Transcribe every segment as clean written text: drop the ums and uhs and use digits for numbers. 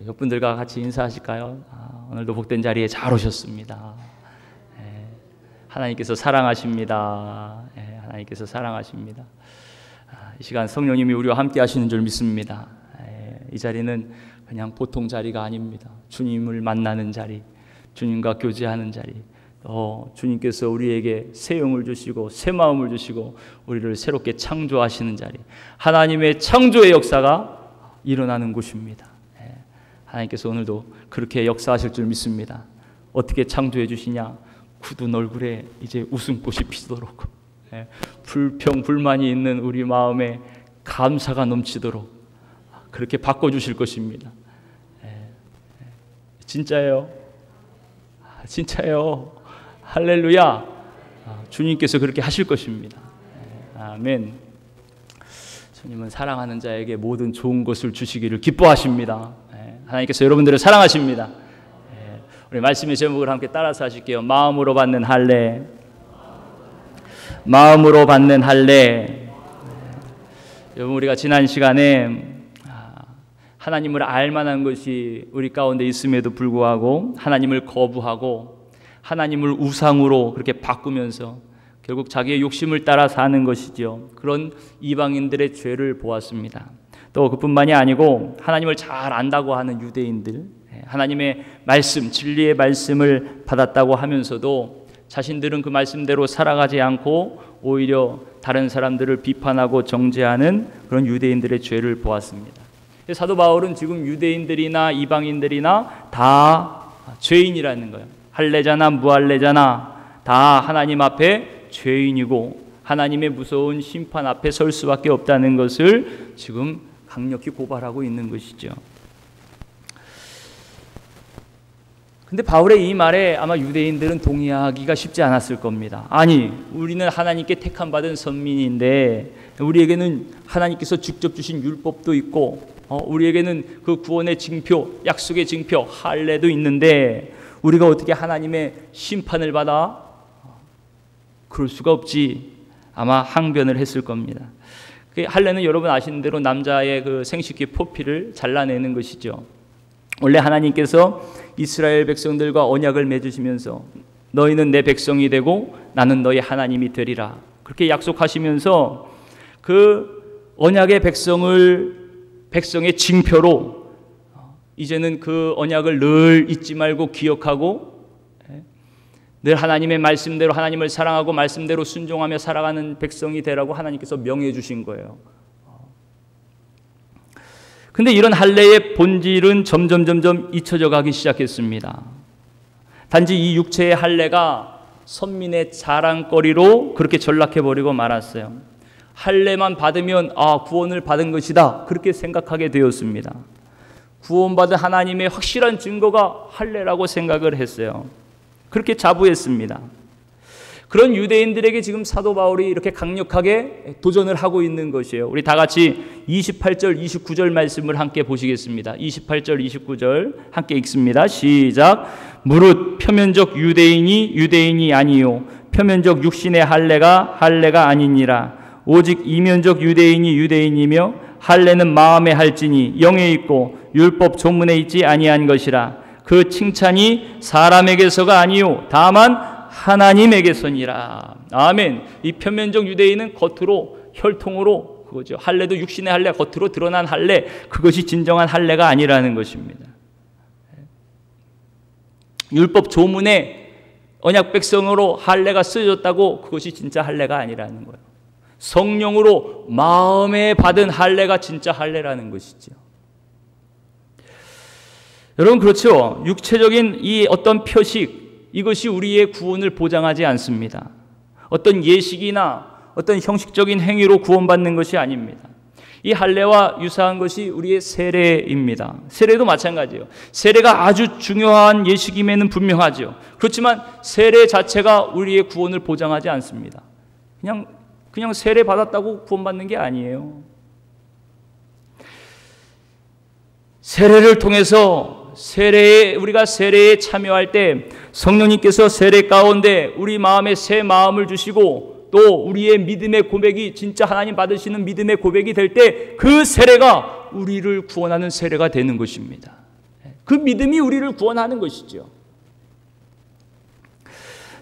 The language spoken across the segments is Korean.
옆분들과 같이 인사하실까요? 오늘도 복된 자리에 잘 오셨습니다. 하나님께서 사랑하십니다. 하나님께서 사랑하십니다. 이 시간 성령님이 우리와 함께 하시는 줄 믿습니다. 이 자리는 그냥 보통 자리가 아닙니다. 주님을 만나는 자리, 주님과 교제하는 자리, 주님께서 우리에게 새 영을 주시고 새 마음을 주시고 우리를 새롭게 창조하시는 자리, 하나님의 창조의 역사가 일어나는 곳입니다. 하나님께서 오늘도 그렇게 역사하실 줄 믿습니다. 어떻게 창조해 주시냐? 굳은 얼굴에 이제 웃음꽃이 피도록, 불평 불만이 있는 우리 마음에 감사가 넘치도록 그렇게 바꿔주실 것입니다. 진짜예요. 진짜예요. 할렐루야. 주님께서 그렇게 하실 것입니다. 아멘. 주님은 사랑하는 자에게 모든 좋은 것을 주시기를 기뻐하십니다. 하나님께서 여러분들을 사랑하십니다. 우리 말씀의 제목을 함께 따라서 하실게요. 마음으로 받는 할례. 마음으로 받는 할례. 여러분, 우리가 지난 시간에 하나님을 알만한 것이 우리 가운데 있음에도 불구하고 하나님을 거부하고 하나님을 우상으로 그렇게 바꾸면서 결국 자기의 욕심을 따라 사는 것이죠. 그런 이방인들의 죄를 보았습니다. 또 그뿐만이 아니고 하나님을 잘 안다고 하는 유대인들, 하나님의 말씀, 진리의 말씀을 받았다고 하면서도 자신들은 그 말씀대로 살아가지 않고 오히려 다른 사람들을 비판하고 정죄하는 그런 유대인들의 죄를 보았습니다. 사도 바울은 지금 유대인들이나 이방인들이나 다 죄인이라는 거예요. 할례자나 무할례자나 다 하나님 앞에 죄인이고 하나님의 무서운 심판 앞에 설 수밖에 없다는 것을 지금 강력히 고발하고 있는 것이죠. 근데 바울의 이 말에 아마 유대인들은 동의하기가 쉽지 않았을 겁니다. 아니, 우리는 하나님께 택함 받은 선민인데 우리에게는 하나님께서 직접 주신 율법도 있고 우리에게는 그 구원의 징표, 약속의 징표, 할례도 있는데 우리가 어떻게 하나님의 심판을 받아? 그럴 수가 없지. 아마 항변을 했을 겁니다. 할례는 여러분 아시는 대로 남자의 그 생식기 포피를 잘라내는 것이죠. 원래 하나님께서 이스라엘 백성들과 언약을 맺으시면서 너희는 내 백성이 되고 나는 너희 하나님이 되리라 그렇게 약속하시면서 그 언약의 백성의 징표로 이제는 그 언약을 늘 잊지 말고 기억하고 늘 하나님의 말씀대로 하나님을 사랑하고 말씀대로 순종하며 살아가는 백성이 되라고 하나님께서 명해 주신 거예요. 근데 이런 할례의 본질은 점점 잊혀져 가기 시작했습니다. 단지 이 육체의 할례가 선민의 자랑거리로 그렇게 전락해버리고 말았어요. 할례만 받으면 구원을 받은 것이다 그렇게 생각하게 되었습니다. 구원받은 하나님의 확실한 증거가 할례라고 생각을 했어요. 그렇게 자부했습니다. 그런 유대인들에게 지금 사도 바울이 이렇게 강력하게 도전을 하고 있는 것이에요. 우리 다 같이 28절, 29절 말씀을 함께 보시겠습니다. 28절, 29절 함께 읽습니다. 시작. 무릇 표면적 유대인이 아니요 표면적 육신의 할례가 아니니라. 오직 이면적 유대인이며 할례는 마음에 할지니 영에 있고 율법 조문에 있지 아니한 것이라. 그 칭찬이 사람에게서가 아니요 다만 하나님에게서니라. 아멘. 이 표면적 유대인은 겉으로 혈통으로 그거죠. 할례도 육신의 할례, 겉으로 드러난 할례, 그것이 진정한 할례가 아니라는 것입니다. 율법 조문에 언약 백성으로 할례가 쓰여졌다고 그것이 진짜 할례가 아니라는 거예요. 성령으로 마음에 받은 할례가 진짜 할례라는 것이죠. 여러분, 그렇죠. 육체적인 이 어떤 표식, 이것이 우리의 구원을 보장하지 않습니다. 어떤 예식이나 어떤 형식적인 행위로 구원받는 것이 아닙니다. 이 할례와 유사한 것이 우리의 세례입니다. 세례도 마찬가지예요. 세례가 아주 중요한 예식임에는 분명하죠. 그렇지만 세례 자체가 우리의 구원을 보장하지 않습니다. 그냥 세례 받았다고 구원받는 게 아니에요. 세례를 통해서 우리가 세례에 참여할 때 성령님께서 세례 가운데 우리 마음에 새 마음을 주시고 또 우리의 믿음의 고백이 진짜 하나님 받으시는 믿음의 고백이 될 때 그 세례가 우리를 구원하는 세례가 되는 것입니다. 그 믿음이 우리를 구원하는 것이죠.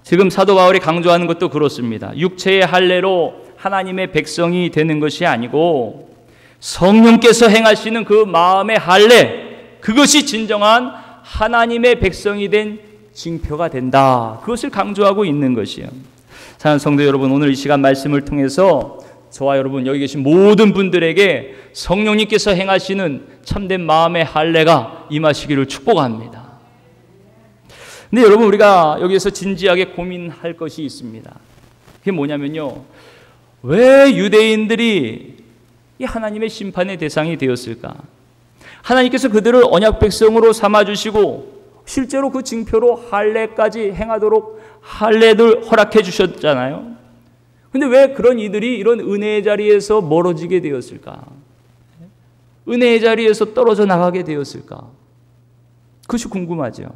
지금 사도 바울이 강조하는 것도 그렇습니다. 육체의 할례로 하나님의 백성이 되는 것이 아니고 성령께서 행하시는 그 마음의 할례, 그것이 진정한 하나님의 백성이 된 징표가 된다. 그것을 강조하고 있는 것이에요. 사랑하는 성도 여러분, 오늘 이 시간 말씀을 통해서 저와 여러분, 여기 계신 모든 분들에게 성령님께서 행하시는 참된 마음의 할례가 임하시기를 축복합니다. 근데 여러분, 우리가 여기서 진지하게 고민할 것이 있습니다. 그게 뭐냐면요, 왜 유대인들이 이 하나님의 심판의 대상이 되었을까? 하나님께서 그들을 언약 백성으로 삼아주시고 실제로 그 징표로 할례까지 행하도록 할례를 허락해 주셨잖아요. 근데 왜 그런 이들이 이런 은혜의 자리에서 멀어지게 되었을까? 은혜의 자리에서 떨어져 나가게 되었을까? 그것이 궁금하죠.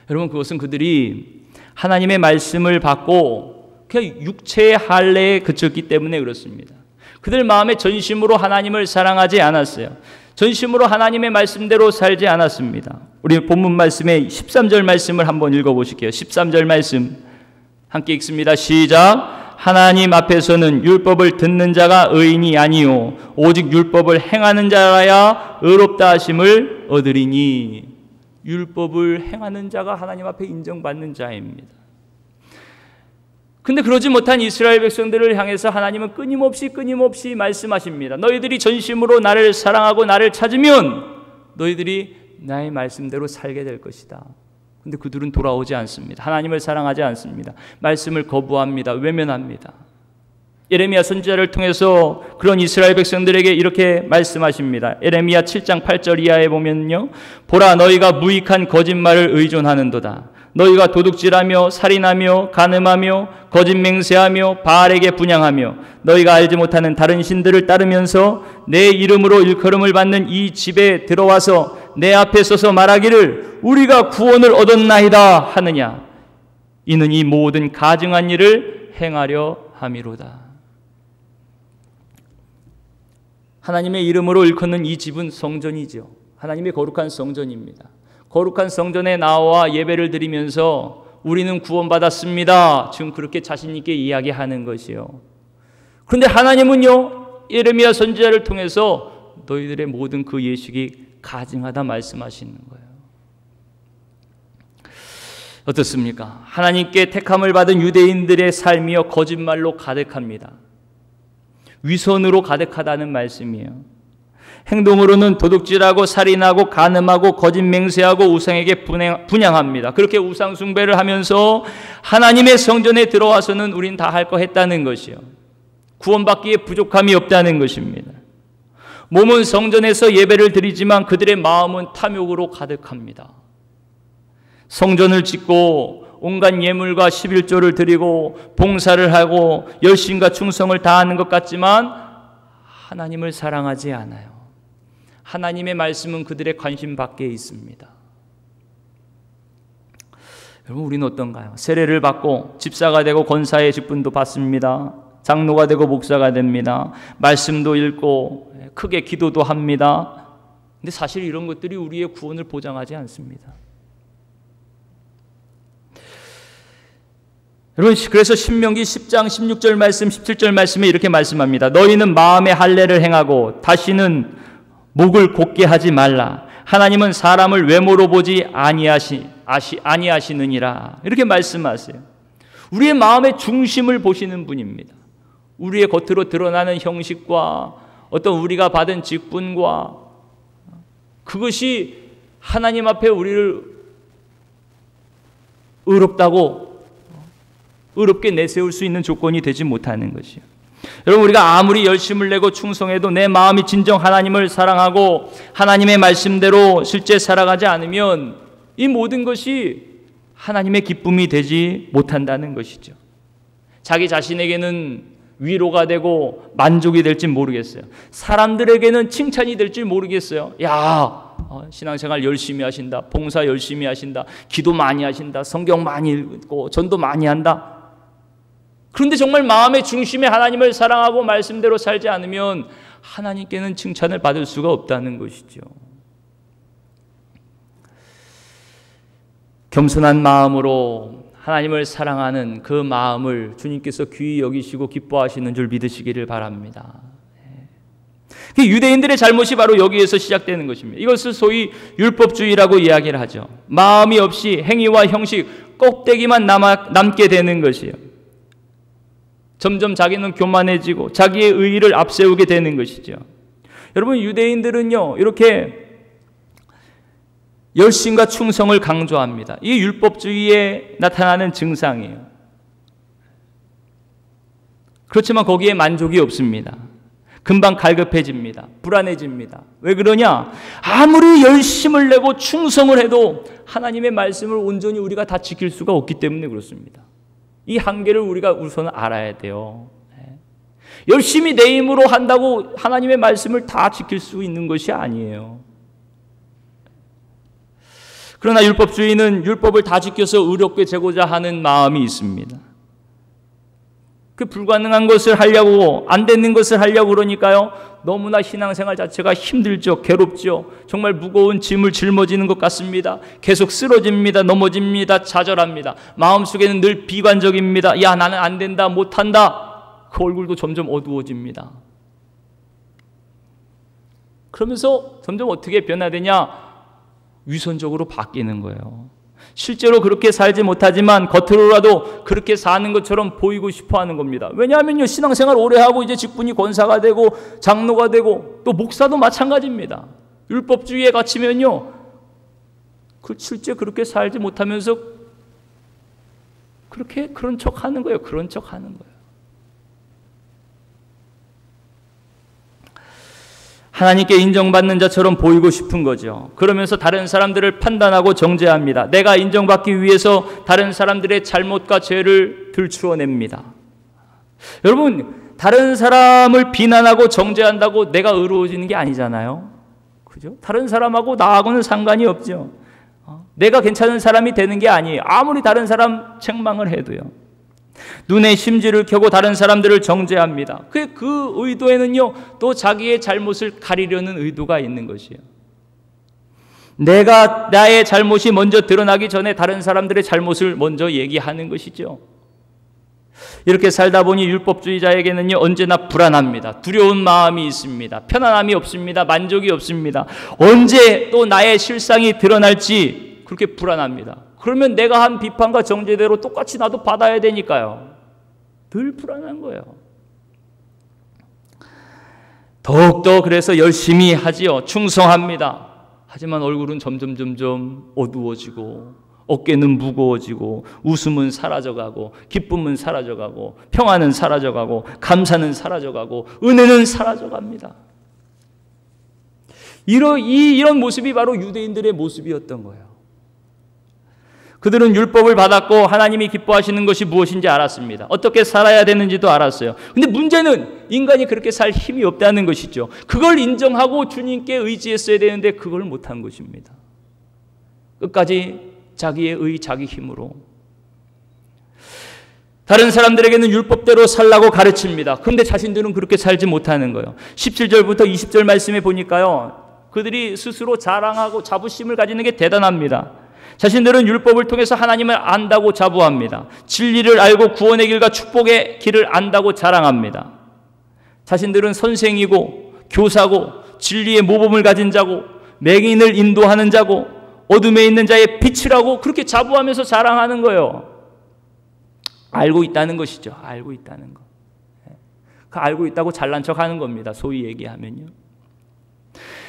여러분, 그것은 그들이 하나님의 말씀을 받고 그냥 육체의 할례에 그쳤기 때문에 그렇습니다. 그들 마음에 전심으로 하나님을 사랑하지 않았어요. 전심으로 하나님의 말씀대로 살지 않았습니다. 우리 본문 말씀의 13절 말씀을 한번 읽어보실게요. 13절 말씀 함께 읽습니다. 시작. 하나님 앞에서는 율법을 듣는 자가 의인이 아니요 오직 율법을 행하는 자라야 의롭다 하심을 얻으리니. 율법을 행하는 자가 하나님 앞에 인정받는 자입니다. 근데 그러지 못한 이스라엘 백성들을 향해서 하나님은 끊임없이 말씀하십니다. 너희들이 전심으로 나를 사랑하고 나를 찾으면 너희들이 나의 말씀대로 살게 될 것이다. 근데 그들은 돌아오지 않습니다. 하나님을 사랑하지 않습니다. 말씀을 거부합니다. 외면합니다. 예레미야 선지자를 통해서 그런 이스라엘 백성들에게 이렇게 말씀하십니다. 예레미야 7장 8절 이하에 보면요, 보라, 너희가 무익한 거짓말을 의존하는도다. 너희가 도둑질하며 살인하며 간음하며 거짓 맹세하며 바알에게 분향하며 너희가 알지 못하는 다른 신들을 따르면서 내 이름으로 일컬음을 받는 이 집에 들어와서 내 앞에 서서 말하기를 우리가 구원을 얻었나이다 하느냐. 이는 이 모든 가증한 일을 행하려 함이로다. 하나님의 이름으로 일컫는 이 집은 성전이죠. 하나님의 거룩한 성전입니다. 거룩한 성전에 나와 예배를 드리면서 우리는 구원받았습니다. 지금 그렇게 자신 있게 이야기하는 것이요. 그런데 하나님은요, 예레미야 선지자를 통해서 너희들의 모든 그 예식이 가증하다 말씀하시는 거예요. 어떻습니까? 하나님께 택함을 받은 유대인들의 삶이요 거짓말로 가득합니다. 위선으로 가득하다는 말씀이에요. 행동으로는 도둑질하고 살인하고 간음하고 거짓 맹세하고 우상에게 분향합니다. 그렇게 우상 숭배를 하면서 하나님의 성전에 들어와서는 우린 다 할 거 했다는 것이요. 구원받기에 부족함이 없다는 것입니다. 몸은 성전에서 예배를 드리지만 그들의 마음은 탐욕으로 가득합니다. 성전을 짓고 온갖 예물과 11조를 드리고 봉사를 하고 열심과 충성을 다하는 것 같지만 하나님을 사랑하지 않아요. 하나님의 말씀은 그들의 관심 밖에 있습니다. 여러분, 우리는 어떤가요? 세례를 받고 집사가 되고 권사의 직분도 받습니다. 장로가 되고 목사가 됩니다. 말씀도 읽고 크게 기도도 합니다. 근데 사실 이런 것들이 우리의 구원을 보장하지 않습니다. 여러분, 그래서 신명기 10장 16절 말씀 17절 말씀에 이렇게 말씀합니다. 너희는 마음의 할례를 행하고 다시는 목을 곧게 하지 말라. 하나님은 사람을 외모로 보지 아니하시느니라. 이렇게 말씀하세요. 우리의 마음의 중심을 보시는 분입니다. 우리의 겉으로 드러나는 형식과 어떤 우리가 받은 직분과 그것이 하나님 앞에 우리를 의롭게 내세울 수 있는 조건이 되지 못하는 것이요. 여러분, 우리가 아무리 열심을 내고 충성해도 내 마음이 진정 하나님을 사랑하고 하나님의 말씀대로 실제 살아가지 않으면 이 모든 것이 하나님의 기쁨이 되지 못한다는 것이죠. 자기 자신에게는 위로가 되고 만족이 될지 모르겠어요. 사람들에게는 칭찬이 될지 모르겠어요. 야, 신앙생활 열심히 하신다. 봉사 열심히 하신다. 기도 많이 하신다. 성경 많이 읽고 전도 많이 한다. 그런데 정말 마음의 중심에 하나님을 사랑하고 말씀대로 살지 않으면 하나님께는 칭찬을 받을 수가 없다는 것이죠. 겸손한 마음으로 하나님을 사랑하는 그 마음을 주님께서 귀히 여기시고 기뻐하시는 줄 믿으시기를 바랍니다. 유대인들의 잘못이 바로 여기에서 시작되는 것입니다. 이것을 소위 율법주의라고 이야기를 하죠. 마음이 없이 행위와 형식, 껍데기만 남게 되는 것이에요. 점점 자기는 교만해지고 자기의 의의를 앞세우게 되는 것이죠. 여러분, 유대인들은요, 이렇게 열심과 충성을 강조합니다. 이게 율법주의에 나타나는 증상이에요. 그렇지만 거기에 만족이 없습니다. 금방 갈급해집니다. 불안해집니다. 왜 그러냐? 아무리 열심을 내고 충성을 해도 하나님의 말씀을 온전히 우리가 다 지킬 수가 없기 때문에 그렇습니다. 이 한계를 우리가 우선 알아야 돼요. 열심히 내 힘으로 한다고 하나님의 말씀을 다 지킬 수 있는 것이 아니에요. 그러나 율법주의는 율법을 다 지켜서 의롭게 되고자 하는 마음이 있습니다. 그 불가능한 것을 하려고, 안 되는 것을 하려고 그러니까요, 너무나 신앙생활 자체가 힘들죠. 괴롭죠. 정말 무거운 짐을 짊어지는 것 같습니다. 계속 쓰러집니다. 넘어집니다. 좌절합니다. 마음속에는 늘 비관적입니다. 야, 나는 안 된다, 못한다. 그 얼굴도 점점 어두워집니다. 그러면서 점점 어떻게 변화되냐? 위선적으로 바뀌는 거예요. 실제로 그렇게 살지 못하지만 겉으로라도 그렇게 사는 것처럼 보이고 싶어 하는 겁니다. 왜냐하면요, 신앙생활 오래 하고 이제 직분이 권사가 되고 장로가 되고 또 목사도 마찬가지입니다. 율법주의에 갇히면요, 실제 그렇게 살지 못하면서 그런 척 하는 거예요. 그런 척 하는 거예요. 하나님께 인정받는 자처럼 보이고 싶은 거죠. 그러면서 다른 사람들을 판단하고 정죄합니다. 내가 인정받기 위해서 다른 사람들의 잘못과 죄를 들추어냅니다. 여러분, 다른 사람을 비난하고 정죄한다고 내가 의로워지는 게 아니잖아요. 그죠? 다른 사람하고 나하고는 상관이 없죠. 내가 괜찮은 사람이 되는 게 아니에요. 아무리 다른 사람 책망을 해도요. 눈에 심지를 켜고 다른 사람들을 정죄합니다. 그 의도에는요, 또 자기의 잘못을 가리려는 의도가 있는 것이에요. 나의 잘못이 먼저 드러나기 전에 다른 사람들의 잘못을 먼저 얘기하는 것이죠. 이렇게 살다 보니 율법주의자에게는요, 언제나 불안합니다. 두려운 마음이 있습니다. 편안함이 없습니다. 만족이 없습니다. 언제 또 나의 실상이 드러날지 그렇게 불안합니다. 그러면 내가 한 비판과 정죄대로 똑같이 나도 받아야 되니까요. 늘 불안한 거예요. 더욱더 그래서 열심히 하지요. 충성합니다. 하지만 얼굴은 점점 어두워지고 어깨는 무거워지고 웃음은 사라져가고 기쁨은 사라져가고 평안은 사라져가고 감사는 사라져가고 은혜는 사라져갑니다. 이런 모습이 바로 유대인들의 모습이었던 거예요. 그들은 율법을 받았고 하나님이 기뻐하시는 것이 무엇인지 알았습니다. 어떻게 살아야 되는지도 알았어요. 근데 문제는 인간이 그렇게 살 힘이 없다는 것이죠. 그걸 인정하고 주님께 의지했어야 되는데 그걸 못한 것입니다. 끝까지 자기의 의, 자기 힘으로. 다른 사람들에게는 율법대로 살라고 가르칩니다. 그런데 자신들은 그렇게 살지 못하는 거예요. 17절부터 20절 말씀에 보니까요, 그들이 스스로 자랑하고 자부심을 가지는 게 대단합니다. 자신들은 율법을 통해서 하나님을 안다고 자부합니다. 진리를 알고 구원의 길과 축복의 길을 안다고 자랑합니다. 자신들은 선생이고 교사고 진리의 모범을 가진 자고 맹인을 인도하는 자고 어둠에 있는 자의 빛이라고 그렇게 자부하면서 자랑하는 거예요. 알고 있다는 것이죠. 알고 있다는 거. 그 알고 있다고 잘난 척하는 겁니다. 소위 얘기하면요.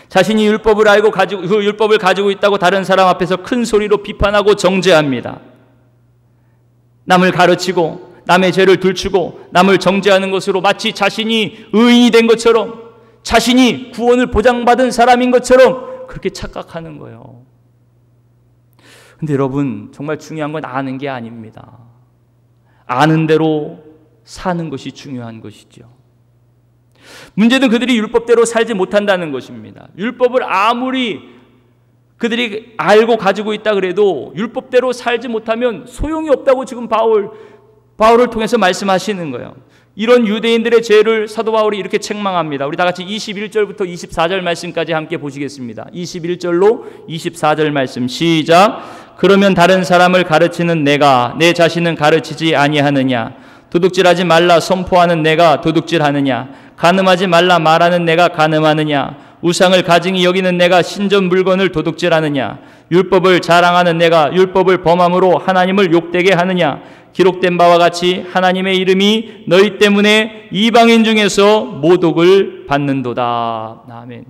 자신이 율법을 알고 그 율법을 가지고 있다고 다른 사람 앞에서 큰 소리로 비판하고 정죄합니다. 남을 가르치고 남의 죄를 들추고 남을 정죄하는 것으로 마치 자신이 의인이 된 것처럼, 자신이 구원을 보장받은 사람인 것처럼 그렇게 착각하는 거예요. 근데 여러분, 정말 중요한 건 아는 게 아닙니다. 아는 대로 사는 것이 중요한 것이죠. 문제는 그들이 율법대로 살지 못한다는 것입니다. 율법을 아무리 그들이 알고 가지고 있다 그래도 율법대로 살지 못하면 소용이 없다고 지금 바울을 통해서 말씀하시는 거예요. 이런 유대인들의 죄를 사도 바울이 이렇게 책망합니다. 우리 다 같이 21절부터 24절 말씀까지 함께 보시겠습니다. 21절로 24절 말씀 시작. 그러면 다른 사람을 가르치는 내가 내 자신은 가르치지 아니하느냐? 도둑질하지 말라 선포하는 내가 도둑질하느냐? 간음하지 말라 말하는 내가 간음하느냐? 우상을 가증히 여기는 내가 신전 물건을 도둑질하느냐? 율법을 자랑하는 내가 율법을 범함으로 하나님을 욕되게 하느냐? 기록된 바와 같이 하나님의 이름이 너희 때문에 이방인 중에서 모독을 받는도다. 아멘.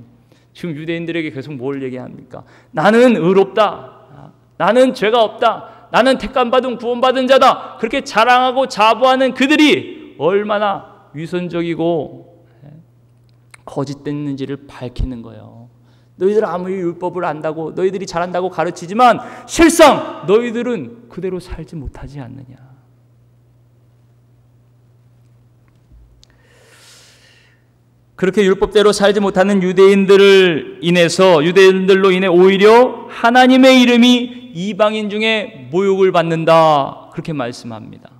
지금 유대인들에게 계속 뭘 얘기합니까? 나는 의롭다. 나는 죄가 없다. 나는 택감받은 구원받은 자다. 그렇게 자랑하고 자부하는 그들이 얼마나 위선적이고 거짓됐는지를 밝히는 거예요. 너희들 아무리 율법을 안다고 너희들이 잘한다고 가르치지만 실상 너희들은 그대로 살지 못하지 않느냐. 그렇게 율법대로 살지 못하는 유대인들로 인해 오히려 하나님의 이름이 이방인 중에 모욕을 받는다. 그렇게 말씀합니다.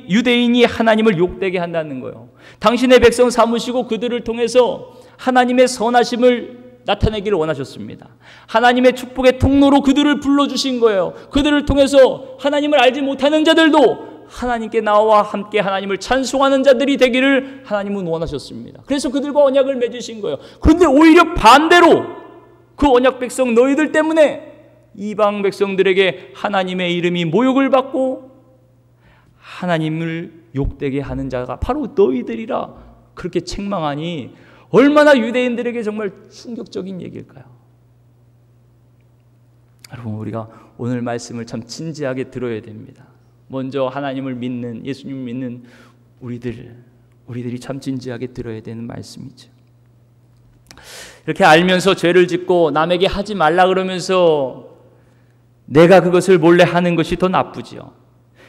유대인이 하나님을 욕되게 한다는 거예요. 당신의 백성 삼으시고 그들을 통해서 하나님의 선하심을 나타내기를 원하셨습니다. 하나님의 축복의 통로로 그들을 불러주신 거예요. 그들을 통해서 하나님을 알지 못하는 자들도 하나님께 나와 함께 하나님을 찬송하는 자들이 되기를 하나님은 원하셨습니다. 그래서 그들과 언약을 맺으신 거예요. 그런데 오히려 반대로 그 언약 백성 너희들 때문에 이방 백성들에게 하나님의 이름이 모욕을 받고 하나님을 욕되게 하는 자가 바로 너희들이라 그렇게 책망하니 얼마나 유대인들에게 정말 충격적인 얘기일까요? 여러분, 우리가 오늘 말씀을 참 진지하게 들어야 됩니다. 먼저 하나님을 믿는, 예수님을 믿는 우리들이 참 진지하게 들어야 되는 말씀이죠. 이렇게 알면서 죄를 짓고 남에게 하지 말라 그러면서 내가 그것을 몰래 하는 것이 더 나쁘죠.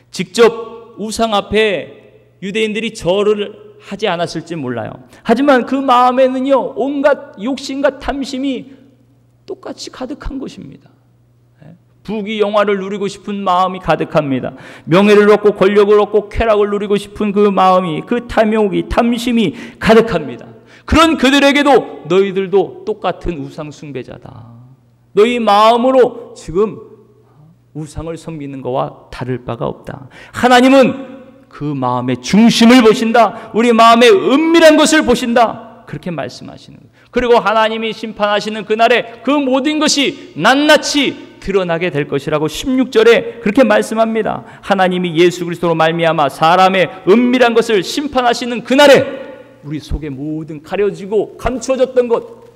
직접 우상 앞에 유대인들이 절을 하지 않았을지 몰라요. 하지만 그 마음에는요, 온갖 욕심과 탐심이 똑같이 가득한 것입니다. 부귀 영화를 누리고 싶은 마음이 가득합니다. 명예를 얻고 권력을 얻고 쾌락을 누리고 싶은 그 마음이, 그 탐욕이, 탐심이 가득합니다. 그런 그들에게도 너희들도 똑같은 우상 숭배자다. 너희 마음으로 지금 우상을 섬기는 것과 다를 바가 없다. 하나님은 그 마음의 중심을 보신다. 우리 마음의 은밀한 것을 보신다. 그렇게 말씀하시는 거예요. 그리고 하나님이 심판하시는 그날에 그 모든 것이 낱낱이 드러나게 될 것이라고 16절에 그렇게 말씀합니다. 하나님이 예수 그리스도로 말미암아 사람의 은밀한 것을 심판하시는 그날에 우리 속에 모든 가려지고 감추어졌던 것,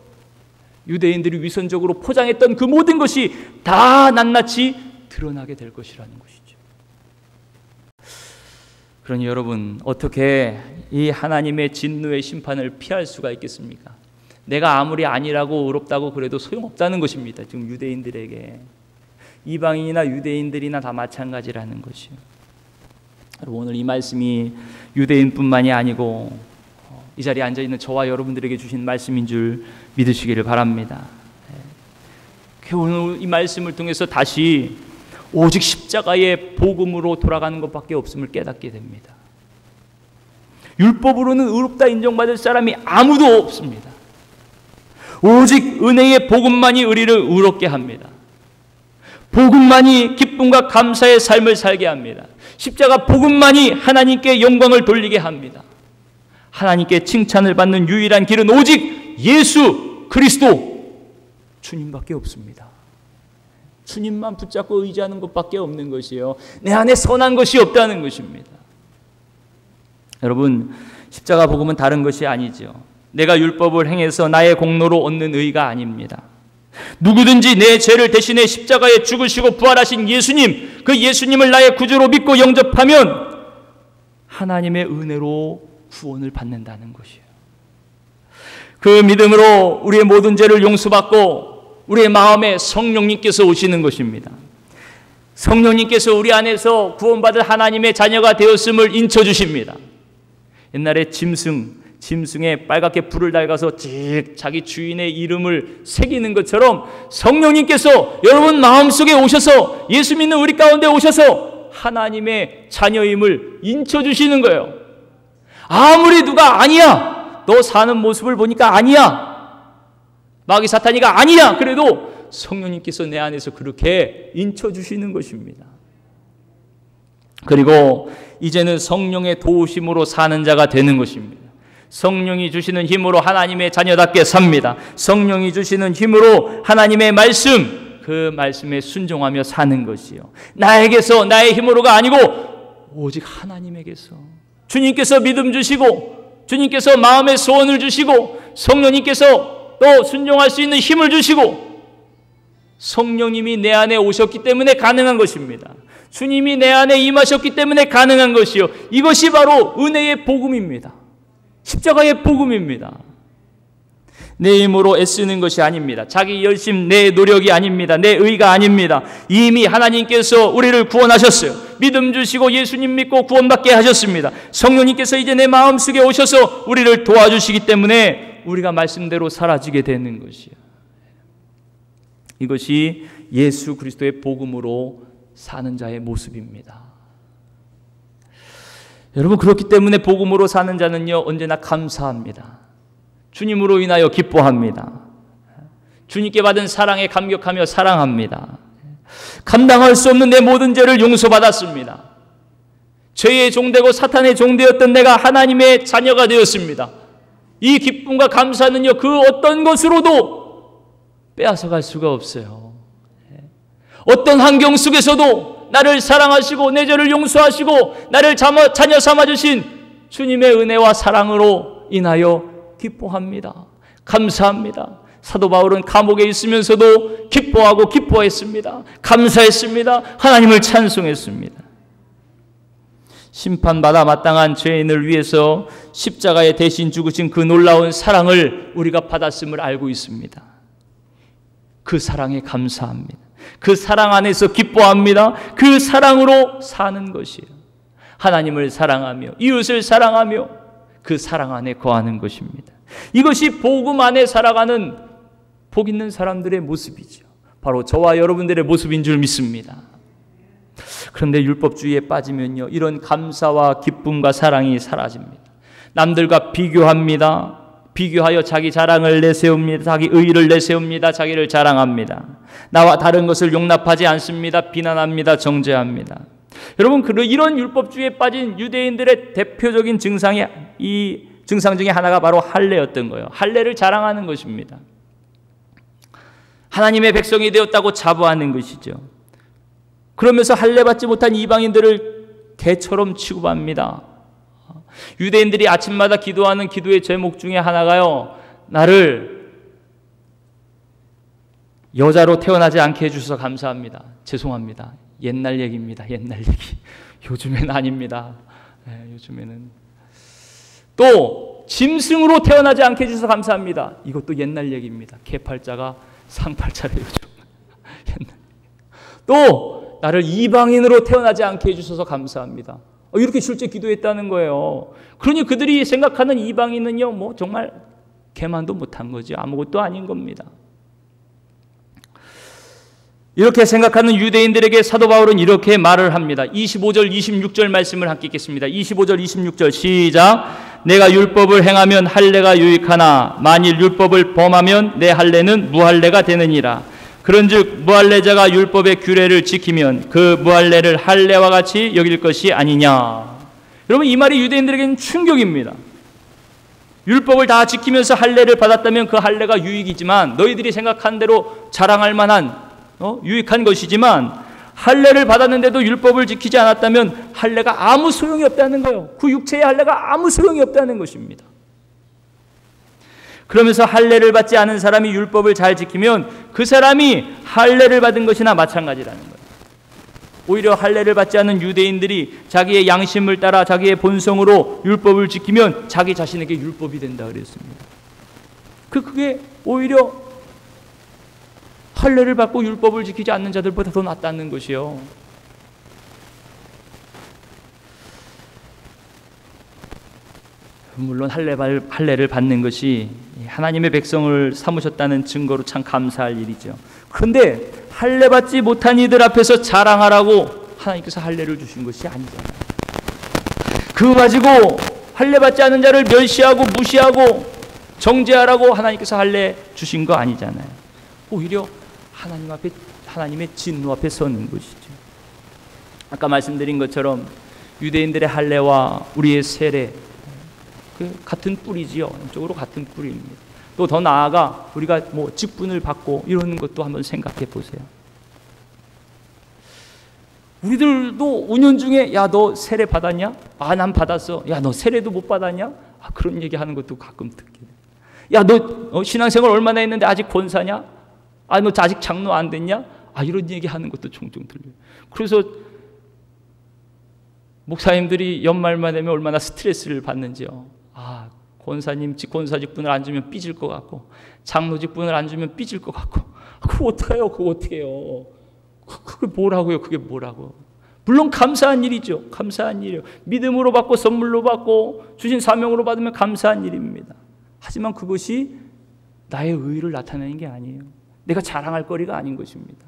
유대인들이 위선적으로 포장했던 그 모든 것이 다 낱낱이 드러나게 될 것이라는 것이죠. 그러니 여러분, 어떻게 이 하나님의 진노의 심판을 피할 수가 있겠습니까? 내가 아무리 아니라고 의롭다고 그래도 소용없다는 것입니다. 지금 유대인들에게. 이방인이나 유대인들이나 다 마찬가지라는 것이요. 오늘 이 말씀이 유대인뿐만이 아니고 이 자리에 앉아있는 저와 여러분들에게 주신 말씀인 줄 믿으시기를 바랍니다. 오늘 이 말씀을 통해서 다시 오직 십자가의 복음으로 돌아가는 것밖에 없음을 깨닫게 됩니다. 율법으로는 의롭다 인정받을 사람이 아무도 없습니다. 오직 은혜의 복음만이 우리를 의롭게 합니다. 복음만이 기쁨과 감사의 삶을 살게 합니다. 십자가 복음만이 하나님께 영광을 돌리게 합니다. 하나님께 칭찬을 받는 유일한 길은 오직 예수 그리스도 주님밖에 없습니다. 주님만 붙잡고 의지하는 것밖에 없는 것이요, 내 안에 선한 것이 없다는 것입니다. 여러분, 십자가 복음은 다른 것이 아니죠. 내가 율법을 행해서 나의 공로로 얻는 의가 아닙니다. 누구든지 내 죄를 대신해 십자가에 죽으시고 부활하신 예수님, 그 예수님을 나의 구주로 믿고 영접하면 하나님의 은혜로 구원을 받는다는 것이에요. 그 믿음으로 우리의 모든 죄를 용서받고 우리의 마음에 성령님께서 오시는 것입니다. 성령님께서 우리 안에서 구원받을 하나님의 자녀가 되었음을 인쳐주십니다. 옛날에 짐승에 빨갛게 불을 달가서 자기 주인의 이름을 새기는 것처럼 성령님께서 여러분 마음속에 오셔서, 예수 믿는 우리 가운데 오셔서 하나님의 자녀임을 인쳐주시는 거예요. 아무리 누가 아니야, 너 사는 모습을 보니까 아니야, 마귀 사탄이가 아니야, 그래도 성령님께서 내 안에서 그렇게 인쳐주시는 것입니다. 그리고 이제는 성령의 도우심으로 사는 자가 되는 것입니다. 성령이 주시는 힘으로 하나님의 자녀답게 삽니다. 성령이 주시는 힘으로 하나님의 말씀, 그 말씀에 순종하며 사는 것이요, 나에게서 나의 힘으로가 아니고 오직 하나님에게서, 주님께서 믿음 주시고 주님께서 마음의 소원을 주시고 성령님께서 또 순종할 수 있는 힘을 주시고 성령님이 내 안에 오셨기 때문에 가능한 것입니다. 주님이 내 안에 임하셨기 때문에 가능한 것이요, 이것이 바로 은혜의 복음입니다. 십자가의 복음입니다. 내 힘으로 애쓰는 것이 아닙니다. 자기 열심, 내 노력이 아닙니다. 내 의가 아닙니다. 이미 하나님께서 우리를 구원하셨어요. 믿음 주시고 예수님 믿고 구원받게 하셨습니다. 성령님께서 이제 내 마음속에 오셔서 우리를 도와주시기 때문에 우리가 말씀대로 사라지게 되는 것이요, 이것이 예수 그리스도의 복음으로 사는 자의 모습입니다. 여러분, 그렇기 때문에 복음으로 사는 자는요, 언제나 감사합니다. 주님으로 인하여 기뻐합니다. 주님께 받은 사랑에 감격하며 사랑합니다. 감당할 수 없는 내 모든 죄를 용서받았습니다. 죄의 종되고 사탄의 종되었던 내가 하나님의 자녀가 되었습니다. 이 기쁨과 감사는요, 그 어떤 것으로도 빼앗아갈 수가 없어요. 어떤 환경 속에서도 나를 사랑하시고 내 죄를 용서하시고 나를 자녀 삼아주신 주님의 은혜와 사랑으로 인하여 기뻐합니다. 감사합니다. 사도 바울은 감옥에 있으면서도 기뻐하고 기뻐했습니다. 감사했습니다. 하나님을 찬송했습니다. 심판받아 마땅한 죄인을 위해서 십자가에 대신 죽으신 그 놀라운 사랑을 우리가 받았음을 알고 있습니다. 그 사랑에 감사합니다. 그 사랑 안에서 기뻐합니다. 그 사랑으로 사는 것이에요. 하나님을 사랑하며 이웃을 사랑하며 그 사랑 안에 거하는 것입니다. 이것이 복음 안에 살아가는 복 있는 사람들의 모습이죠. 바로 저와 여러분들의 모습인 줄 믿습니다. 그런데 율법주의에 빠지면요, 이런 감사와 기쁨과 사랑이 사라집니다. 남들과 비교합니다. 비교하여 자기 자랑을 내세웁니다. 자기 의의를 내세웁니다. 자기를 자랑합니다. 나와 다른 것을 용납하지 않습니다. 비난합니다. 정죄합니다. 여러분, 이런 율법주의에 빠진 유대인들의 대표적인 증상 중에 하나가 바로 할례였던 거예요. 할례를 자랑하는 것입니다. 하나님의 백성이 되었다고 자부하는 것이죠. 그러면서 할례 받지 못한 이방인들을 개처럼 취급합니다. 유대인들이 아침마다 기도하는 기도의 제목 중에 하나가요, 나를 여자로 태어나지 않게 해주셔서 감사합니다. 죄송합니다. 옛날 얘기입니다. 옛날 얘기. 요즘에는 아닙니다. 요즘에는. 또 짐승으로 태어나지 않게 해주셔서 감사합니다. 이것도 옛날 얘기입니다. 개팔자가 상팔자래요. 옛날. 또 나를 이방인으로 태어나지 않게 해주셔서 감사합니다. 이렇게 실제 기도했다는 거예요. 그러니 그들이 생각하는 이방인은요, 뭐 정말 개만도 못한 거죠. 아무것도 아닌 겁니다. 이렇게 생각하는 유대인들에게 사도 바울은 이렇게 말을 합니다. 25절 26절 말씀을 함께 읽겠습니다. 25절 26절 시작. 내가 율법을 행하면 할례가 유익하나 만일 율법을 범하면 내 할례는 무할례가 되느니라. 그런즉 무할례자가 율법의 규례를 지키면 그 무할례를 할례와 같이 여길 것이 아니냐. 여러분, 이 말이 유대인들에게는 충격입니다. 율법을 다 지키면서 할례를 받았다면 그 할례가 유익이지만, 너희들이 생각한 대로 자랑할 만한 유익한 것이지만, 할례를 받았는데도 율법을 지키지 않았다면 할례가 아무 소용이 없다는 거예요. 그 육체의 할례가 아무 소용이 없다는 것입니다. 그러면서 할례를 받지 않은 사람이 율법을 잘 지키면 그 사람이 할례를 받은 것이나 마찬가지라는 거예요. 오히려 할례를 받지 않은 유대인들이 자기의 양심을 따라 자기의 본성으로 율법을 지키면 자기 자신에게 율법이 된다 그랬습니다. 그게 오히려 할례를 받고 율법을 지키지 않는 자들보다 더 낫다는 것이요. 물론 할례를 받는 것이 하나님의 백성을 삼으셨다는 증거로 참 감사할 일이죠. 그런데 할례 받지 못한 이들 앞에서 자랑하라고 하나님께서 할례를 주신 것이 아니잖아요. 그거 가지고 할례 받지 않은 자를 멸시하고 무시하고 정죄하라고 하나님께서 할례 주신 거 아니잖아요. 오히려 하나님 앞에, 하나님의 진노 앞에 서는 것이죠. 아까 말씀드린 것처럼 유대인들의 할례와 우리의 세례, 같은 뿌리지요. 영적으로 같은 뿌리입니다. 또 더 나아가 우리가 뭐 직분을 받고 이러는 것도 한번 생각해 보세요. 우리들도 운연중에 야, 너 세례 받았냐? 아, 난 받았어. 야, 너 세례도 못 받았냐? 아, 그런 얘기하는 것도 가끔 듣게 돼. 야, 너 신앙생활 얼마나 했는데 아직 권사냐? 아, 너 아직 장로 안 됐냐? 아, 이런 얘기하는 것도 종종 들려요. 그래서 목사님들이 연말만 되면 얼마나 스트레스를 받는지요. 아, 권사님 권사 직분을 안 주면 삐질 것 같고, 장로 직분을 안 주면 삐질 것 같고, 그거 어떡해요? 그거 어떡해요? 그게 뭐라고요? 그게 뭐라고? 물론 감사한 일이죠. 감사한 일이에요. 믿음으로 받고 선물로 받고 주신 사명으로 받으면 감사한 일입니다. 하지만 그것이 나의 의의를 나타내는 게 아니에요. 내가 자랑할 거리가 아닌 것입니다.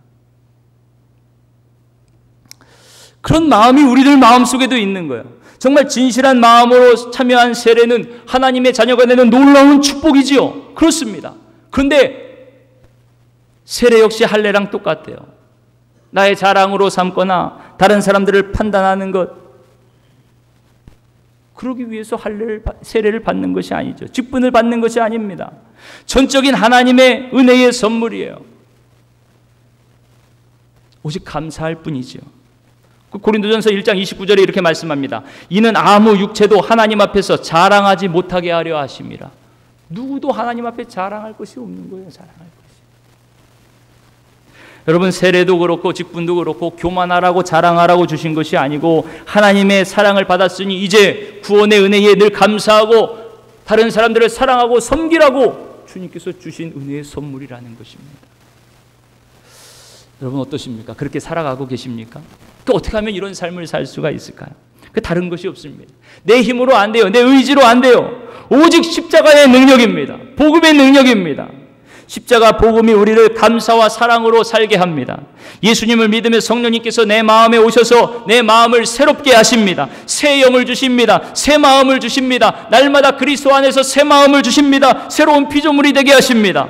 그런 마음이 우리들 마음속에도 있는 거예요. 정말 진실한 마음으로 참여한 세례는 하나님의 자녀가 되는 놀라운 축복이지요. 그렇습니다. 그런데 세례 역시 할례랑 똑같대요. 나의 자랑으로 삼거나 다른 사람들을 판단하는 것, 그러기 위해서 세례를 받는 것이 아니죠. 직분을 받는 것이 아닙니다. 전적인 하나님의 은혜의 선물이에요. 오직 감사할 뿐이죠. 고린도전서 1장 29절에 이렇게 말씀합니다. 이는 아무 육체도 하나님 앞에서 자랑하지 못하게 하려 하심이라. 누구도 하나님 앞에 자랑할 것이 없는 거예요. 자랑할 것이. 여러분, 세례도 그렇고 직분도 그렇고 교만하라고 자랑하라고 주신 것이 아니고 하나님의 사랑을 받았으니 이제 구원의 은혜에 늘 감사하고 다른 사람들을 사랑하고 섬기라고 주님께서 주신 은혜의 선물이라는 것입니다. 여러분 어떠십니까? 그렇게 살아가고 계십니까? 어떻게 하면 이런 삶을 살 수가 있을까요? 다른 것이 없습니다. 내 힘으로 안 돼요. 내 의지로 안 돼요. 오직 십자가의 능력입니다. 복음의 능력입니다. 십자가 복음이 우리를 감사와 사랑으로 살게 합니다. 예수님을 믿으며 성령님께서 내 마음에 오셔서 내 마음을 새롭게 하십니다. 새 영을 주십니다. 새 마음을 주십니다. 날마다 그리스도 안에서 새 마음을 주십니다. 새로운 피조물이 되게 하십니다.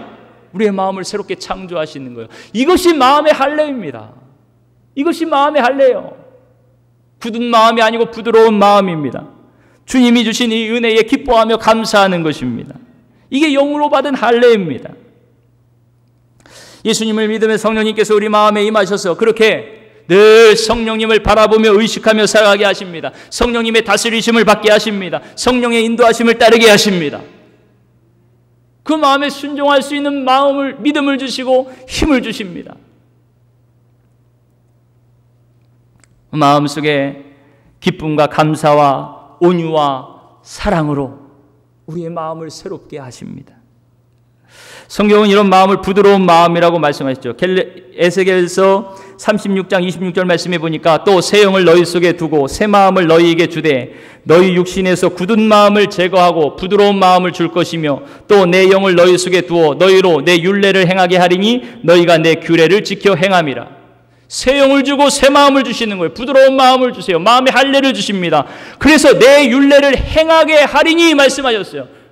우리의 마음을 새롭게 창조하시는 거예요. 이것이 마음의 할례입니다. 이것이 마음의 할례예요. 굳은 마음이 아니고 부드러운 마음입니다. 주님이 주신 이 은혜에 기뻐하며 감사하는 것입니다. 이게 영으로 받은 할례입니다. 예수님을 믿으며 성령님께서 우리 마음에 임하셔서 그렇게 늘 성령님을 바라보며 의식하며 살아가게 하십니다. 성령님의 다스리심을 받게 하십니다. 성령의 인도하심을 따르게 하십니다. 그 마음에 순종할 수 있는 마음을, 믿음을 주시고 힘을 주십니다. 마음속에 기쁨과 감사와 온유와 사랑으로 우리의 마음을 새롭게 하십니다. 성경은 이런 마음을 부드러운 마음이라고 말씀하셨죠. 에스겔서 36장 26절 말씀해 보니까 또 새 영을 너희 속에 두고 새 마음을 너희에게 주되 너희 육신에서 굳은 마음을 제거하고 부드러운 마음을 줄 것이며 또 내 영을 너희 속에 두어 너희로 내 율례를 행하게 하리니 너희가 내 규례를 지켜 행함이라. 새 영을 주고 새 마음을 주시는 거예요. 부드러운 마음을 주세요. 마음의 할례를 주십니다. 그래서 내 율례를 행하게 하리니 말씀하셨어요.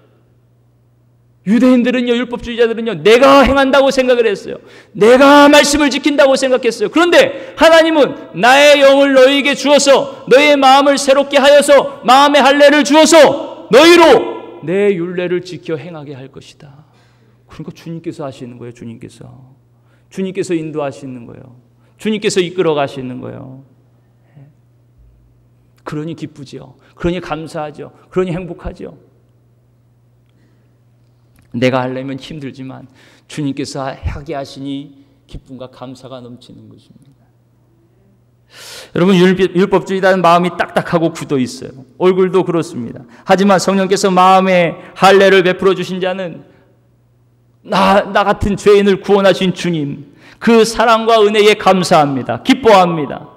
유대인들은요, 율법주의자들은요, 내가 행한다고 생각을 했어요. 내가 말씀을 지킨다고 생각했어요. 그런데 하나님은 나의 영을 너희에게 주어서 너희의 마음을 새롭게 하여서 마음의 할례를 주어서 너희로 내 율례를 지켜 행하게 할 것이다. 그러니까 주님께서 하시는 거예요. 주님께서 인도하시는 거예요. 주님께서 이끌어 가시는 거예요. 그러니 기쁘지요. 그러니 감사하죠. 그러니 행복하죠. 내가 하려면 힘들지만 주님께서 하게 하시니 기쁨과 감사가 넘치는 것입니다. 여러분, 율법주의자는 마음이 딱딱하고 굳어 있어요. 얼굴도 그렇습니다. 하지만 성령께서 마음에 할례를 베풀어 주신 자는 나 같은 죄인을 구원하신 주님, 그 사랑과 은혜에 감사합니다. 기뻐합니다.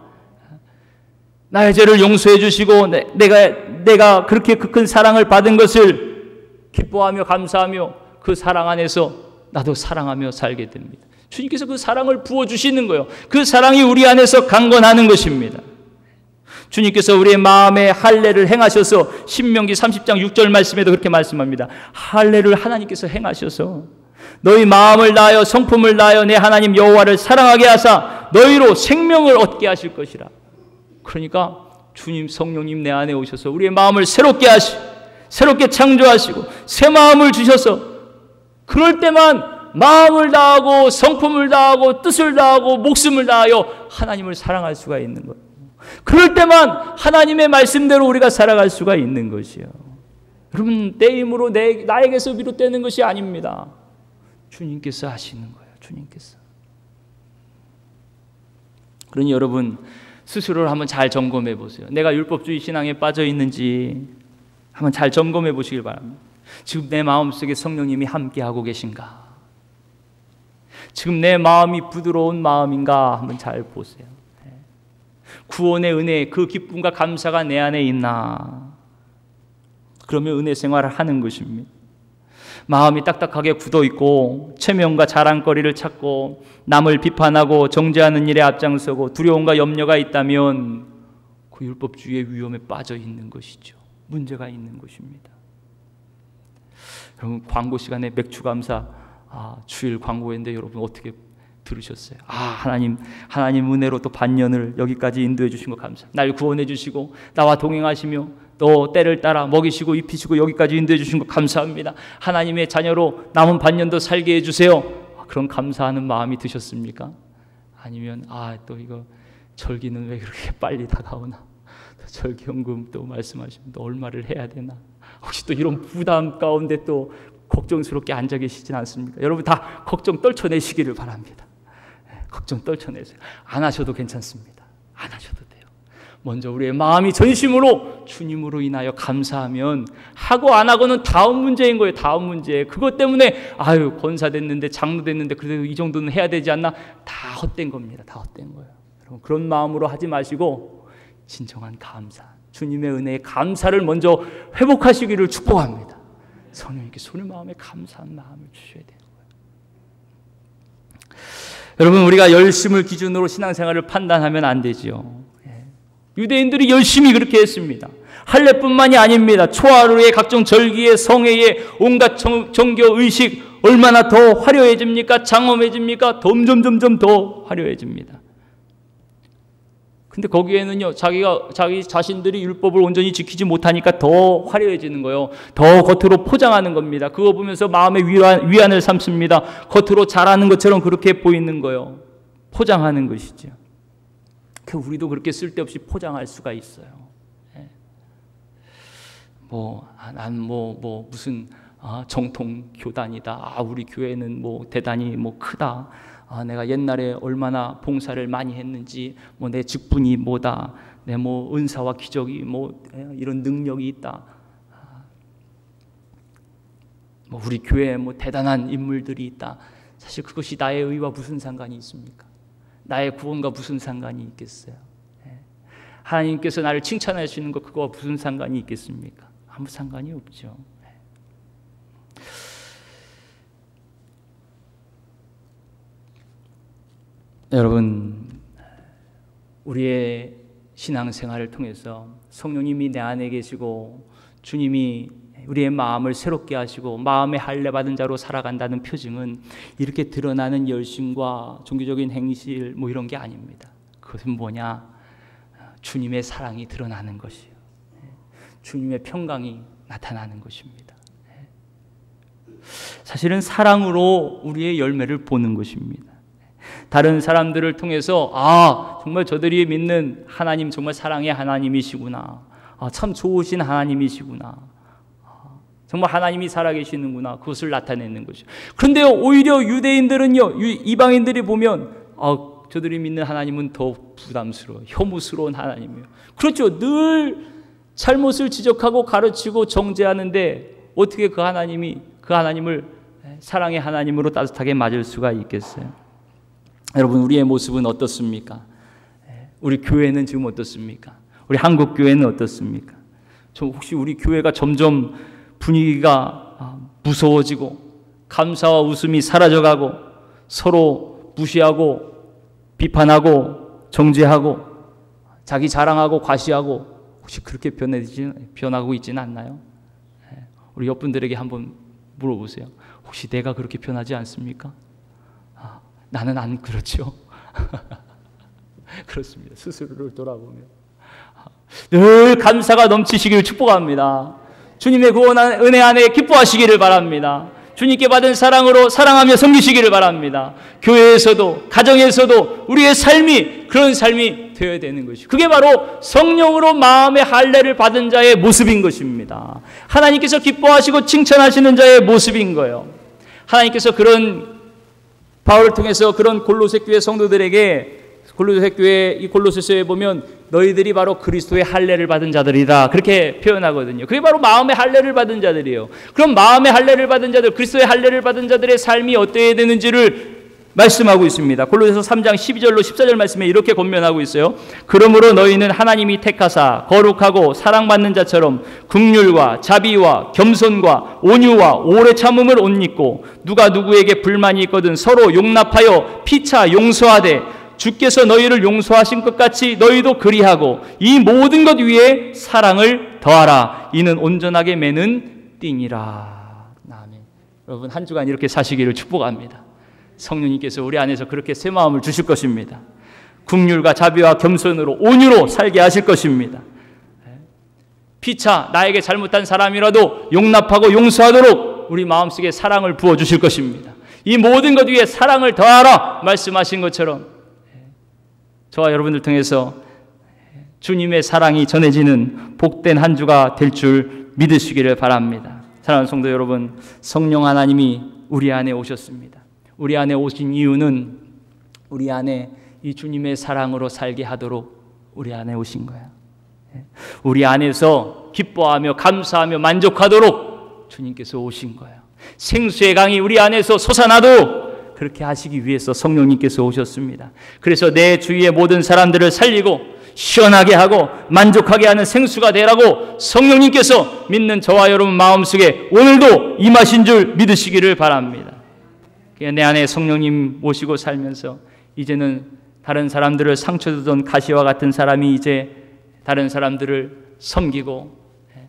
나의 죄를 용서해 주시고 내가 그렇게 그 큰 사랑을 받은 것을 기뻐하며 감사하며 그 사랑 안에서 나도 사랑하며 살게 됩니다. 주님께서 그 사랑을 부어주시는 거예요. 그 사랑이 우리 안에서 강건하는 것입니다. 주님께서 우리의 마음에 할례를 행하셔서 신명기 30장 6절 말씀에도 그렇게 말씀합니다. 할례를 하나님께서 행하셔서 너희 마음을 다하여 성품을 다하여 내 하나님 여호와를 사랑하게 하사 너희로 생명을 얻게 하실 것이라. 그러니까 주님 성령님 내 안에 오셔서 우리의 마음을 새롭게 새롭게 창조하시고 새 마음을 주셔서 그럴 때만 마음을 다하고 성품을 다하고 뜻을 다하고 목숨을 다하여 하나님을 사랑할 수가 있는 거예요. 그럴 때만 하나님의 말씀대로 우리가 살아갈 수가 있는 것이요. 여러분, 내 힘으로 나에게서 비롯되는 것이 아닙니다. 주님께서 하시는 거예요. 주님께서. 그러니 여러분 스스로를 한번 잘 점검해 보세요. 내가 율법주의 신앙에 빠져 있는지 한번 잘 점검해 보시길 바랍니다. 지금 내 마음속에 성령님이 함께하고 계신가? 지금 내 마음이 부드러운 마음인가? 한번 잘 보세요. 구원의 은혜, 그 기쁨과 감사가 내 안에 있나? 그러면 은혜 생활을 하는 것입니다. 마음이 딱딱하게 굳어있고 체면과 자랑거리를 찾고 남을 비판하고 정죄하는 일에 앞장서고 두려움과 염려가 있다면 그 율법주의의 위험에 빠져 있는 것이죠. 문제가 있는 것입니다. 여러분, 광고 시간에 맥주감사 주일 광고했는데 여러분 어떻게 들으셨어요? 하나님 은혜로 또 반년을 여기까지 인도해 주신 거 감사. 날 구원해 주시고 나와 동행하시며 또 때를 따라 먹이시고 입히시고 여기까지 인도해 주신 거 감사합니다. 하나님의 자녀로 남은 반년도 살게 해주세요. 그런 감사하는 마음이 드셨습니까? 아니면 또 이거 절기는 왜 그렇게 빨리 다가오나? 절기연금 또 말씀하시면 또 얼마를 해야 되나? 혹시 또 이런 부담 가운데 또 걱정스럽게 앉아 계시진 않습니까? 여러분 다 걱정 떨쳐내시기를 바랍니다. 걱정 떨쳐내세요. 안 하셔도 괜찮습니다. 안 하셔도 돼요. 먼저 우리의 마음이 전심으로 주님으로 인하여 감사하면 하고 안 하고는 다음 문제인 거예요. 다음 문제. 그것 때문에 권사 됐는데 장로 됐는데 그래도 이 정도는 해야 되지 않나? 다 헛된 겁니다. 다 헛된 거예요. 여러분 그런 마음으로 하지 마시고 진정한 감사, 주님의 은혜에 감사를 먼저 회복하시기를 축복합니다. 성령님께 손을 마음에 감사한 마음을 주셔야 돼요. 여러분 우리가 열심을 기준으로 신앙생활을 판단하면 안 되지요. 유대인들이 열심히 그렇게 했습니다. 할례뿐만이 아닙니다. 초하루에 각종 절기에 성회에 온갖 정교 의식 얼마나 더 화려해집니까? 장엄해집니까? 점점 더 화려해집니다. 근데 거기에는요, 자기 자신들이 율법을 온전히 지키지 못하니까 더 화려해지는 거예요. 더 겉으로 포장하는 겁니다. 그거 보면서 마음의 위안을 삼습니다. 겉으로 잘하는 것처럼 그렇게 보이는 거예요. 포장하는 것이죠. 우리도 그렇게 쓸데없이 포장할 수가 있어요. 무슨 정통 교단이다. 우리 교회는 대단히 크다. 내가 옛날에 얼마나 봉사를 많이 했는지, 내 직분이 뭐다, 내 은사와 기적이 이런 능력이 있다. 우리 교회에 대단한 인물들이 있다. 사실 그것이 나의 의와 무슨 상관이 있습니까? 나의 구원과 무슨 상관이 있겠어요? 하나님께서 나를 칭찬하시는 것 그거와 무슨 상관이 있겠습니까? 아무 상관이 없죠. 여러분, 우리의 신앙생활을 통해서 성령님이 내 안에 계시고 주님이 우리의 마음을 새롭게 하시고 마음의 할례 받은 자로 살아간다는 표징은 이렇게 드러나는 열심과 종교적인 행실 이런 게 아닙니다. 그것은 뭐냐? 주님의 사랑이 드러나는 것이요, 주님의 평강이 나타나는 것입니다. 사실은 사랑으로 우리의 열매를 보는 것입니다. 다른 사람들을 통해서 정말 저들이 믿는 하나님 정말 사랑의 하나님이시구나, 참 좋으신 하나님이시구나, 정말 하나님이 살아계시는구나, 그것을 나타내는 것이죠. 그런데요, 오히려 유대인들은요, 이방인들이 보면 저들이 믿는 하나님은 더 부담스러워, 혐오스러운 하나님이에요. 그렇죠. 늘 잘못을 지적하고 가르치고 정죄하는데 어떻게 그 하나님을 사랑의 하나님으로 따뜻하게 맞을 수가 있겠어요? 여러분, 우리의 모습은 어떻습니까? 우리 교회는 지금 어떻습니까? 우리 한국 교회는 어떻습니까? 혹시 우리 교회가 점점 분위기가 무서워지고 감사와 웃음이 사라져가고 서로 무시하고 비판하고 정죄하고 자기 자랑하고 과시하고 혹시 그렇게 변하고 있지는 않나요? 우리 옆분들에게 한번 물어보세요. 혹시 내가 그렇게 변하지 않습니까? 나는 안 그렇죠. 그렇습니다. 스스로를 돌아보면 늘 감사가 넘치시기를 축복합니다. 주님의 구원한 은혜 안에 기뻐하시기를 바랍니다. 주님께 받은 사랑으로 사랑하며 섬기시기를 바랍니다. 교회에서도 가정에서도 우리의 삶이 그런 삶이 되어야 되는 것이, 그게 바로 성령으로 마음의 할례를 받은 자의 모습인 것입니다. 하나님께서 기뻐하시고 칭찬하시는 자의 모습인 거예요. 하나님께서 그런 바울을 통해서 그런 골로새 교회 성도들에게, 골로새 교회 이 골로새서에 보면 너희들이 바로 그리스도의 할례를 받은 자들이다 그렇게 표현하거든요. 그게 바로 마음의 할례를 받은 자들이에요. 그럼 마음의 할례를 받은 자들, 그리스도의 할례를 받은 자들의 삶이 어때야 되는지를 말씀하고 있습니다. 골로새서 3장 12절로 14절 말씀에 이렇게 권면하고 있어요. 그러므로 너희는 하나님이 택하사 거룩하고 사랑받는 자처럼 긍휼과 자비와 겸손과 온유와 오래 참음을 옷 입고 누가 누구에게 불만이 있거든 서로 용납하여 피차 용서하되 주께서 너희를 용서하신 것 같이 너희도 그리하고 이 모든 것 위에 사랑을 더하라. 이는 온전하게 매는 띠니라. 아멘. 여러분 한 주간 이렇게 사시기를 축복합니다. 성령님께서 우리 안에서 그렇게 새 마음을 주실 것입니다. 긍휼과 자비와 겸손으로 온유로 살게 하실 것입니다. 피차 나에게 잘못한 사람이라도 용납하고 용서하도록 우리 마음속에 사랑을 부어주실 것입니다. 이 모든 것 위에 사랑을 더하라 말씀하신 것처럼 저와 여러분들 통해서 주님의 사랑이 전해지는 복된 한 주가 될 줄 믿으시기를 바랍니다. 사랑하는 성도 여러분, 성령 하나님이 우리 안에 오셨습니다. 우리 안에 오신 이유는 우리 안에 이 주님의 사랑으로 살게 하도록 우리 안에 오신 거예요. 우리 안에서 기뻐하며 감사하며 만족하도록 주님께서 오신 거예요. 생수의 강이 우리 안에서 솟아나도록 그렇게 하시기 위해서 성령님께서 오셨습니다. 그래서 내 주위의 모든 사람들을 살리고 시원하게 하고 만족하게 하는 생수가 되라고 성령님께서 믿는 저와 여러분 마음속에 오늘도 임하신 줄 믿으시기를 바랍니다. 내 안에 성령님 모시고 살면서 이제는 다른 사람들을 상처 주던 가시와 같은 사람이 이제 다른 사람들을 섬기고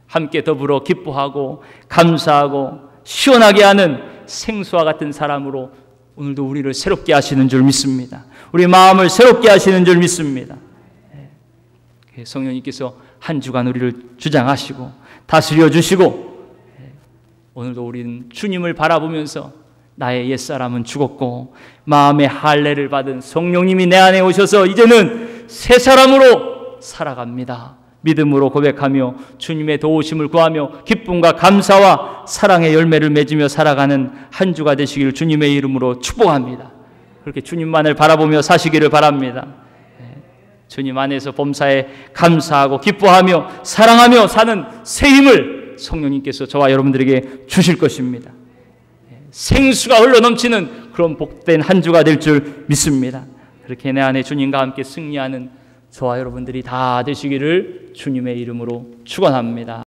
함께 더불어 기뻐하고 감사하고 시원하게 하는 생수와 같은 사람으로 오늘도 우리를 새롭게 하시는 줄 믿습니다. 우리 마음을 새롭게 하시는 줄 믿습니다. 성령님께서 한 주간 우리를 주장하시고 다스려 주시고 오늘도 우리는 주님을 바라보면서 나의 옛사람은 죽었고 마음의 할례를 받은 성령님이 내 안에 오셔서 이제는 새 사람으로 살아갑니다. 믿음으로 고백하며 주님의 도우심을 구하며 기쁨과 감사와 사랑의 열매를 맺으며 살아가는 한 주가 되시기를 주님의 이름으로 축복합니다. 그렇게 주님만을 바라보며 사시기를 바랍니다. 주님 안에서 범사에 감사하고 기뻐하며 사랑하며 사는 새 힘을 성령님께서 저와 여러분들에게 주실 것입니다. 생수가 흘러넘치는 그런 복된 한 주가 될 줄 믿습니다. 그렇게 내 안에 주님과 함께 승리하는 저와 여러분들이 다 되시기를 주님의 이름으로 축원합니다.